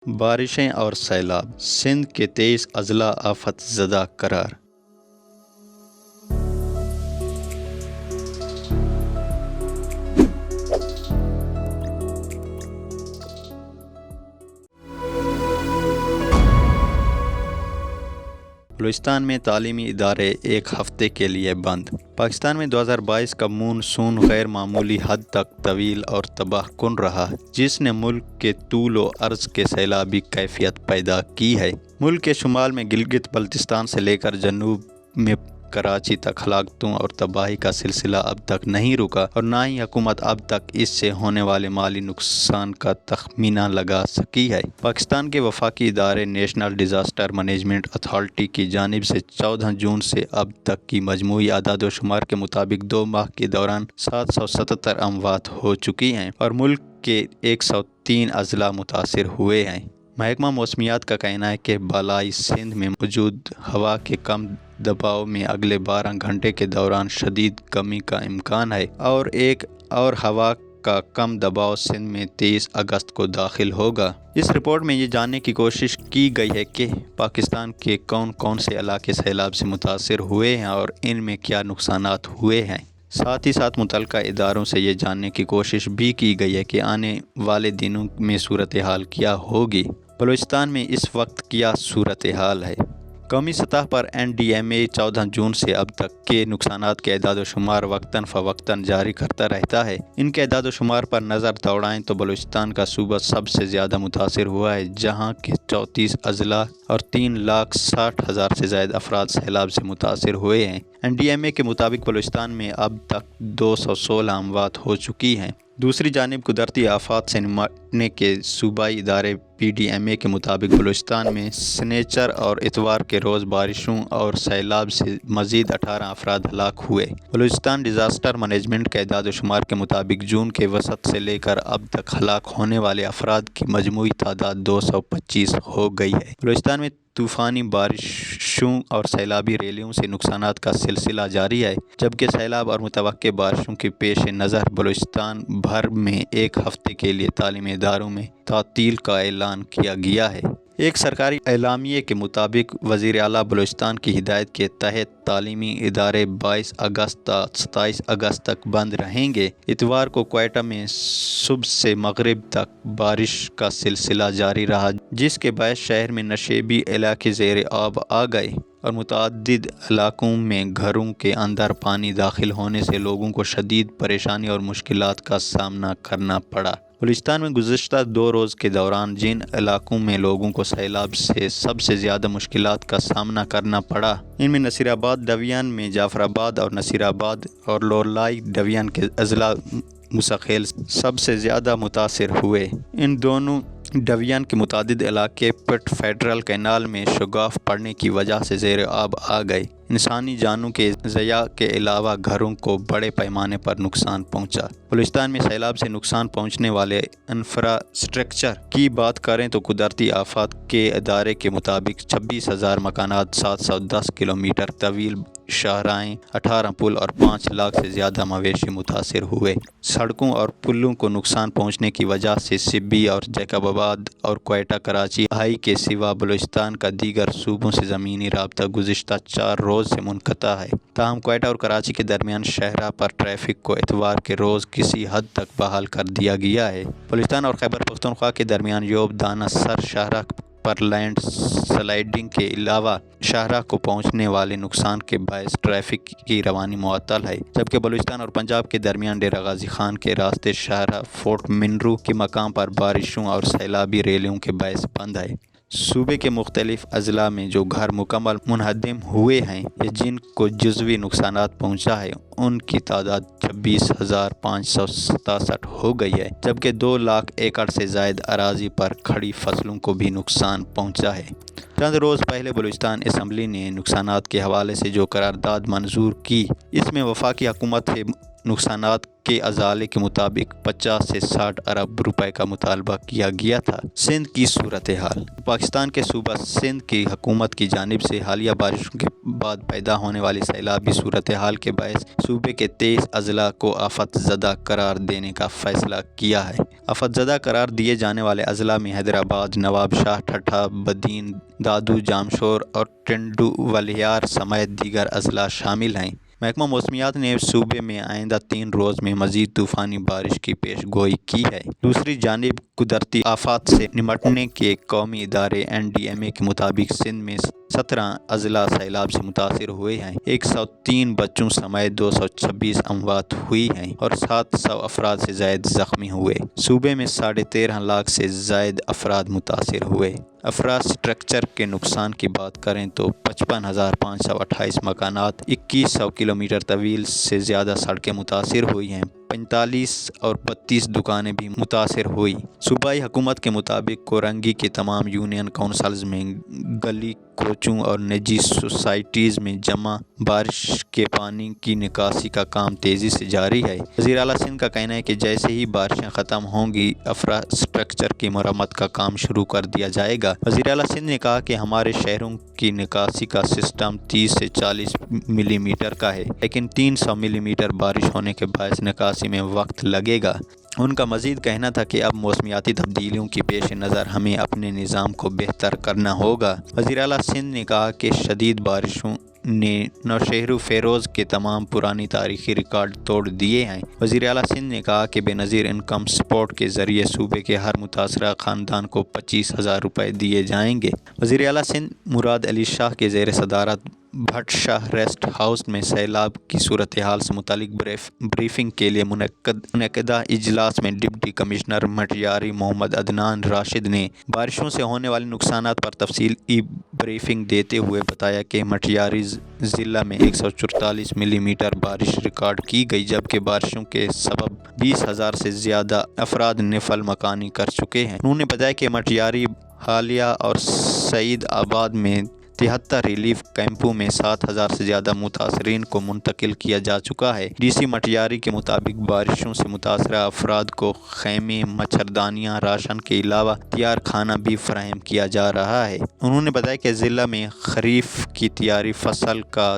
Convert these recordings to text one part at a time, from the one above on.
بارشیں اور سیلاب، سندھ کے 23 اضلاع آفت زدہ قرار۔ بلوچستان میں تعلیمی ادارے ایک ہفتے کے لیے بند۔ پاکستان میں 2022 کا مون سون غیر معمولی حد تک طویل اور تباہ کن رہا، جس نے ملک کے طول و عرض کے سیلابی کیفیت پیدا کی ہے۔ ملک کے شمال میں گلگت بلتستان سے لے کر جنوب میں کراچی تک ہلاکتوں اور تباہی کا سلسلہ اب تک نہیں رکا، اور نہ ہی حکومت اب تک اس سے ہونے والے مالی نقصان کا تخمینہ لگا سکی ہے۔ پاکستان کے وفاقی ادارے نیشنل ڈیزاسٹر مینجمنٹ اتھارٹی کی جانب سے 14 جون سے اب تک کی مجموعی اعداد و شمار کے مطابق 2 ماہ کے دوران 777 اموات ہو چکی ہیں اور ملک کے 103 اضلاع متاثر ہوئے ہیں۔ محکمہ موسمیات کا کہنا ہے کہ بالائی سندھ میں موجود ہوا کے کم دباؤ میں اگلے 12 گھنٹے کے دوران شدید کمی کا امکان ہے، اور ایک اور ہوا کا کم دباؤ سندھ میں 23 اگست کو داخل ہوگا۔ اس رپورٹ میں یہ جاننے کی کوشش کی گئی ہے کہ پاکستان کے کون کون سے علاقے سیلاب سے متاثر ہوئے ہیں اور ان میں کیا نقصانات ہوئے ہیں۔ ساتھ ہی ساتھ متعلقہ اداروں سے یہ جاننے کی کوشش بھی کی گئی ہے کہ آنے والے دنوں میں صورتحال کیا ہوگی۔ بلوچستان میں اس وقت کیا صورتحال ہے؟ قومی سطح پر این ڈی ایم اے 14 جون سے اب تک کے نقصانات کے اعداد و شمار وقتاً فوقتاً جاری کرتا رہتا ہے۔ ان کے اعداد و شمار پر نظر دوڑائیں تو بلوچستان کا صوبہ سب سے زیادہ متاثر ہوا ہے، جہاں کے 34 اضلاع اور 3,60,000 سے زائد افراد سیلاب سے متاثر ہوئے ہیں۔ این ڈی ایم اے کے مطابق بلوچستان میں اب تک 216 اموات ہو چکی ہیں۔ دوسری جانب قدرتی آفات سے نمٹنے کے صوبائی ادارے پی ڈی ایم اے کے مطابق بلوچستان میں سنیچر اور اتوار کے روز بارشوں اور سیلاب سے مزید 18 افراد ہلاک ہوئے۔ بلوچستان ڈیزاسٹر مینجمنٹ کے اعداد و شمار کے مطابق جون کے وسط سے لے کر اب تک ہلاک ہونے والے افراد کی مجموعی تعداد 225 ہو گئی ہے۔ بلوچستان میں طوفانی بارشوں اور سیلابی ریلیوں سے نقصانات کا سلسلہ جاری ہے، جبکہ سیلاب اور متوقع بارشوں کے پیش نظر بلوچستان بھر میں ایک ہفتے کے لیے تعلیمی اداروں میں تعطیل کا اعلان کیا گیا ہے۔ ایک سرکاری اعلامیے کے مطابق وزیر اعلیٰ بلوچستان کی ہدایت کے تحت تعلیمی ادارے 22 اگست تا 27 اگست تک بند رہیں گے۔ اتوار کو کوئٹہ میں صبح سے مغرب تک بارش کا سلسلہ جاری رہا، جس کے باعث شہر میں نشیبی علاقے زیر آب آ گئے اور متعدد علاقوں میں گھروں کے اندر پانی داخل ہونے سے لوگوں کو شدید پریشانی اور مشکلات کا سامنا کرنا پڑا۔ بلوچستان میں گزشتہ 2 روز کے دوران جن علاقوں میں لوگوں کو سیلاب سے سب سے زیادہ مشکلات کا سامنا کرنا پڑا، ان میں نصیر آباد ڈویژن میں جعفر آباد اور نصیر آباد اور لولائی ڈویژن کے اضلاع مسخیل سب سے زیادہ متاثر ہوئے۔ ان دونوں ڈویژن کے متعدد علاقے پٹ فیڈرل کینال میں شگاف پڑنے کی وجہ سے زیر آب آ گئے۔ انسانی جانوں کے ضیاع کے علاوہ گھروں کو بڑے پیمانے پر نقصان پہنچا۔ بلوچستان میں سیلاب سے نقصان پہنچنے والے انفراسٹرکچر کی بات کریں تو قدرتی آفات کے ادارے کے مطابق 26,000 مکانات، 710 کلومیٹر طویل شاہراہیں، 18 پل اور 5 لاکھ سے زیادہ مویشی متاثر ہوئے۔ سڑکوں اور پلوں کو نقصان پہنچنے کی وجہ سے سبی اور جیکب آباد اور کوئٹہ کراچی ہائی کے سوا بلوچستان کا دیگر صوبوں سے زمینی رابطہ گزشتہ 4 روز سے منقطع ہے۔ تاہم کوئٹہ اور کراچی کے درمیان شاہراہ پر ٹریفک کو اتوار کے روز کسی حد تک بحال کر دیا گیا ہے۔ بلوچستان اور خیبر پختونخوا کے درمیان یوب دانہ سر شاہراہ پر لینڈ سلائیڈنگ کے علاوہ شاہراہ کو پہنچنے والے نقصان کے باعث ٹریفک کی روانی معطل ہے، جبکہ بلوچستان اور پنجاب کے درمیان ڈیرہ غازی خان کے راستے شاہراہ فورٹ منرو کے مقام پر بارشوں اور سیلابی ریلیوں کے باعث بند ہے۔ صوبے کے مختلف اضلاع میں جو گھر مکمل منہدم ہوئے ہیں یا جن کو جزوی نقصانات پہنچا ہے، ان کی تعداد 26,567 ہو گئی ہے، جبکہ 2 لاکھ ایکڑ سے زائد اراضی پر کھڑی فصلوں کو بھی نقصان پہنچا ہے۔ چند روز پہلے بلوچستان اسمبلی نے نقصانات کے حوالے سے جو قرارداد منظور کی، اس میں وفاقی حکومت نقصانات کے ازالے کے مطابق 50 سے 60 ارب روپے کا مطالبہ کیا گیا تھا۔ سندھ کی صورتحال۔ پاکستان کے صوبہ سندھ کی حکومت کی جانب سے حالیہ بارشوں کے بعد پیدا ہونے والی سیلابی صورتحال کے باعث صوبے کے 23 اضلاع کو آفت زدہ قرار دینے کا فیصلہ کیا ہے۔ آفت زدہ قرار دیے جانے والے اضلاع میں حیدرآباد، نواب شاہ، ٹھٹھہ، بدین، دادو، جامشور اور ٹنڈو ولیار سمیت دیگر اضلاع شامل ہیں۔ محکمہ موسمیات نے صوبے میں آئندہ 3 روز میں مزید طوفانی بارش کی پیش گوئی کی ہے۔ دوسری جانب قدرتی آفات سے نمٹنے کے قومی ادارے NDMA کے مطابق سندھ میں 17 اضلاع سیلاب سے متاثر ہوئے ہیں۔ 103 بچوں سمیت 226 اموات ہوئی ہیں اور 700 افراد سے زائد زخمی ہوئے۔ صوبے میں 13.5 لاکھ سے زائد افراد متاثر ہوئے۔ انفراسٹرکچر کے نقصان کی بات کریں تو 55,528 مکانات، 2100 کلومیٹر طویل سے زیادہ سڑکیں متاثر ہوئی ہیں، 45 اور 32 دکانیں بھی متاثر ہوئی۔ صوبائی حکومت کے مطابق کورنگی کے تمام یونین کونسلز میں گلی کوچوں اور نجی سوسائٹیز میں جمع بارش کے پانی کی نکاسی کا کام تیزی سے جاری ہے۔ وزیر اعلیٰ سندھ کا کہنا ہے کہ جیسے ہی بارشیں ختم ہوں گی انفراسٹرکچر کی مرمت کا کام شروع کر دیا جائے گا۔ وزیر اعلیٰ سندھ نے کہا کہ ہمارے شہروں کی نکاسی کا سسٹم 30 سے 40 ملی میٹر کا ہے، لیکن 300 ملی میٹر بارش ہونے کے باعث نکاسی میں وقت لگے گا۔ ان کا مزید کہنا تھا کہ اب موسمیاتی تبدیلیوں کے پیش نظر ہمیں اپنے نظام کو بہتر کرنا ہوگا۔ وزیر اعلیٰ سندھ نے کہا کہ شدید بارشوں نے نوشہر و فیروز کے تمام پرانی تاریخی ریکارڈ توڑ دیے ہیں۔ وزیر اعلیٰ سندھ نے کہا کہ بے نظیر انکم سپورٹ کے ذریعے صوبے کے ہر متاثرہ خاندان کو 25,000 روپے دیے جائیں گے۔ وزیر اعلیٰ سندھ مراد علی شاہ کے زیر صدارت بھٹ شاہ ریسٹ ہاؤس میں سیلاب کی صورتحال سے متعلق بریفنگ کے لیے منعقدہ اجلاس میں ڈپٹی کمشنر مٹیاری محمد عدنان راشد نے بارشوں سے ہونے والے نقصانات پر تفصیلی بریفنگ دیتے ہوئے بتایا کہ مٹیاری ضلع میں 144 ملی میٹر بارش ریکارڈ کی گئی، جبکہ بارشوں کے سبب 20,000 سے زیادہ افراد نفل مکانی کر چکے ہیں۔ انہوں نے بتایا کہ مٹیاری، حالیہ اور سعید آباد میں 73 ریلیف کیمپوں میں 7,000 سے زیادہ متاثرین کو منتقل کیا جا چکا ہے۔ ڈی سی مٹیاری کے مطابق بارشوں سے متاثرہ افراد کو خیمے، مچھردانیاں، راشن کے علاوہ تیار کھانا بھی فراہم کیا جا رہا ہے۔ انہوں نے بتایا کہ ضلع میں خریف کی تیاری فصل کا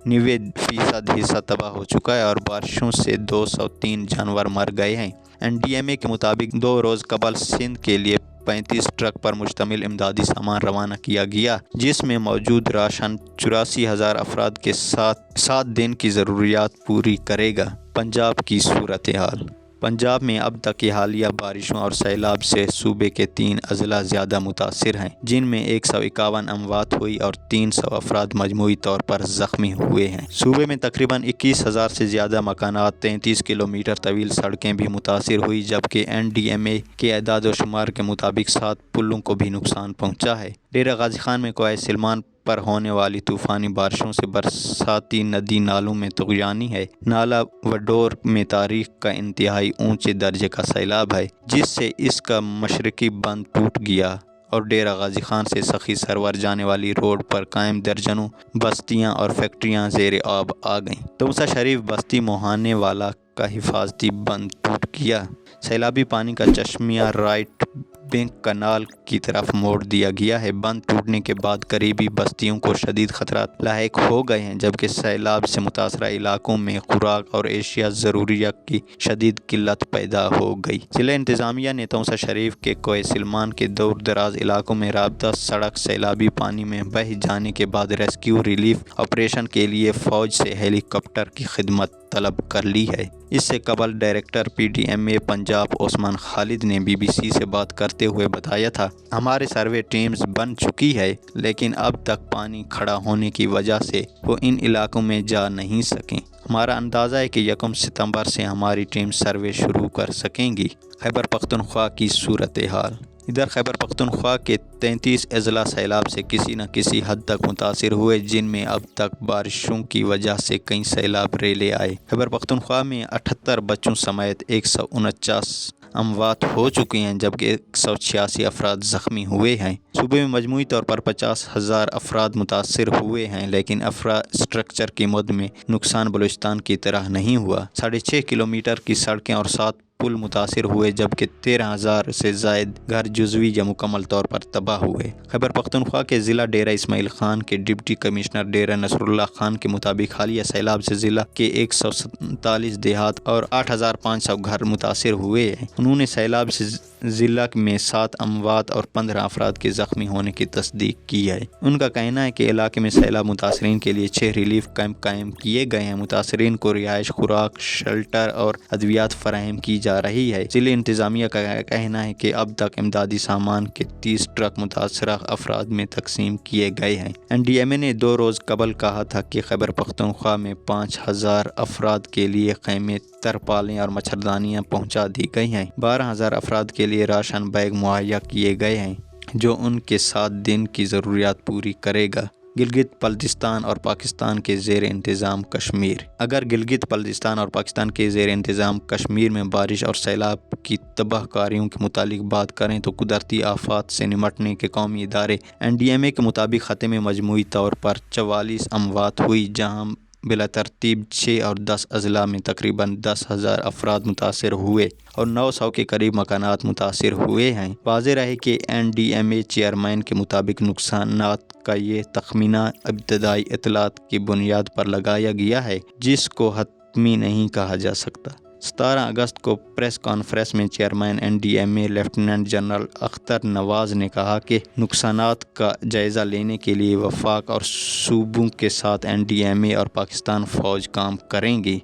90% حصہ تباہ ہو چکا ہے اور بارشوں سے 203 جانور مر گئے ہیں۔ NDMA کے مطابق 2 روز قبل سندھ کے لیے 35 ٹرک پر مشتمل امدادی سامان روانہ کیا گیا، جس میں موجود راشن 84,000 افراد کے 7 دن کی ضروریات پوری کرے گا۔ پنجاب کی صورتحال۔ پنجاب میں اب تک کی حالیہ بارشوں اور سیلاب سے صوبے کے 3 اضلاع زیادہ متاثر ہیں، جن میں 151 اموات ہوئی اور 300 افراد مجموعی طور پر زخمی ہوئے ہیں۔ صوبے میں تقریباً 21,000 سے زیادہ مکانات، 33 کلومیٹر طویل سڑکیں بھی متاثر ہوئی، جبکہ NDMA کے اعداد و شمار کے مطابق 7 پلوں کو بھی نقصان پہنچا ہے۔ ڈیرہ غازی خان میں کوہ سلیمان پر ہونے والی طوفانی بارشوں سے برساتی ندی نالوں میں طغیانی ہے۔ نالہ وڈور میں تاریخ کا انتہائی اونچے درجے کا سیلاب ہے، جس سے اس کا مشرقی بند ٹوٹ گیا اور ڈیرہ غازی خان سے سخی سرور جانے والی روڈ پر قائم درجنوں بستیاں اور فیکٹریاں زیر آب آ گئیں۔ توسا شریف بستی موہانے والا کا حفاظتی بند ٹوٹ گیا۔ سیلابی پانی کا چشمہ رائٹ بینک کنال کی طرف موڑ دیا گیا ہے۔ بند ٹوٹنے کے بعد قریبی بستیوں کو شدید خطرات لاحق ہو گئے ہیں، جبکہ سیلاب سے متاثرہ علاقوں میں خوراک اور اشیاء ضروریہ کی شدید قلت پیدا ہو گئی۔ ضلع انتظامیہ نے توسا شریف کے کوہ سلیمان کے دور دراز علاقوں میں رابطہ سڑک سیلابی پانی میں بہہ جانے کے بعد ریسکیو ریلیف آپریشن کے لیے فوج سے ہیلی کاپٹر کی خدمت طلب کر لی ہے۔ اس سے قبل ڈائریکٹر PDMA پنجاب عثمان خالد نے BBC سے بات کرتے ہوئے بتایا تھا، ہمارے سروے ٹیمز بن چکی ہے، لیکن اب تک پانی کھڑا ہونے کی وجہ سے وہ ان علاقوں میں جا نہیں سکیں۔ ہمارا اندازہ ہے کہ 1 ستمبر سے ہماری ٹیم سروے شروع کر سکیں گی۔ خیبر پختونخوا کی صورتحال۔ ادھر خیبر پختونخوا کے 33 اضلاع سیلاب سے کسی نہ کسی حد تک متاثر ہوئے، جن میں اب تک بارشوں کی وجہ سے کئی سیلاب ریلے آئے۔ خیبر پختونخوا میں 78 بچوں سمیت 149 اموات ہو چکی ہیں جبکہ 186 افراد زخمی ہوئے ہیں۔ صوبے میں مجموعی طور پر 50,000 افراد متاثر ہوئے ہیں، لیکن انفراسٹرکچر کی مد میں نقصان بلوچستان کی طرح نہیں ہوا۔ 6.5 کلومیٹر کی سڑکیں اور 7 پل متاثر ہوئے جبکہ 13,000 سے زائد گھر جزوی یا مکمل طور پر تباہ ہوئے۔ خیبر پختونخوا کے ضلع ڈیرہ اسماعیل خان کے ڈپٹی کمشنر ڈیرہ نصر اللہ خان کے مطابق حالیہ سیلاب سے ضلع کے 147 دیہات اور 8,500 گھر متاثر ہوئے ہیں۔ انہوں نے سیلاب سے ضلع میں 7 اموات اور 15 افراد کے زخمی ہونے کی تصدیق کی ہے۔ ان کا کہنا ہے کہ علاقے میں سیلاب متاثرین کے لیے 6 ریلیف کیمپ قائم کیے گئے ہیں۔ متاثرین کو رہائش، خوراک، شیلٹر اور ادویات فراہم کی جا رہی ہے۔ ضلع انتظامیہ کا کہنا ہے کہ اب تک امدادی سامان کے 30 ٹرک متاثرہ افراد میں تقسیم کیے گئے ہیں۔ NDMA نے 2 روز قبل کہا تھا کہ خیبر پختونخوا میں 5,000 افراد کے لیے خیمے، ترپالیں اور مچھردانیاں پہنچا دی گئی ہیں۔ 12,000 افراد کے لیے راشن بیگ مہیا کیے گئے ہیں جو ان کے 7 دن کی ضروریات پوری کرے گا۔ گلگت بلتستان اور پاکستان کے زیر انتظام کشمیر۔ اگر گلگت بلتستان اور پاکستان کے زیر انتظام کشمیر میں بارش اور سیلاب کی تباہ کاریوں کے متعلق بات کریں تو قدرتی آفات سے نمٹنے کے قومی ادارے NDMA کے مطابق خطے میں مجموعی طور پر 44 اموات ہوئی، جہاں بلا ترتیب 6 اور 10 اضلاع میں تقریباً 10,000 افراد متاثر ہوئے اور 900 کے قریب مکانات متاثر ہوئے ہیں۔ واضح رہے کہ NDMA چیئرمین کے مطابق نقصانات کا یہ تخمینہ ابتدائی اطلاعات کی بنیاد پر لگایا گیا ہے، جس کو حتمی نہیں کہا جا سکتا۔ 17 اگست کو پریس کانفرنس میں chairman NDMA lieutenant general Akhtar Nawaz نے کہا کہ نقصانات کا جائزہ لینے کے لیے وفاق اور صوبوں کے ساتھ NDMA اور پاکستان فوج کام کریں گی۔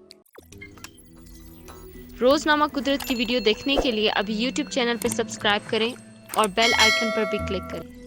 روزنامہ قدرت کی ویڈیو دیکھنے کے لیے ابھی YouTube چینل پر سبسکرائب کریں اور بیل آئیکن پر بھی کلک کریں۔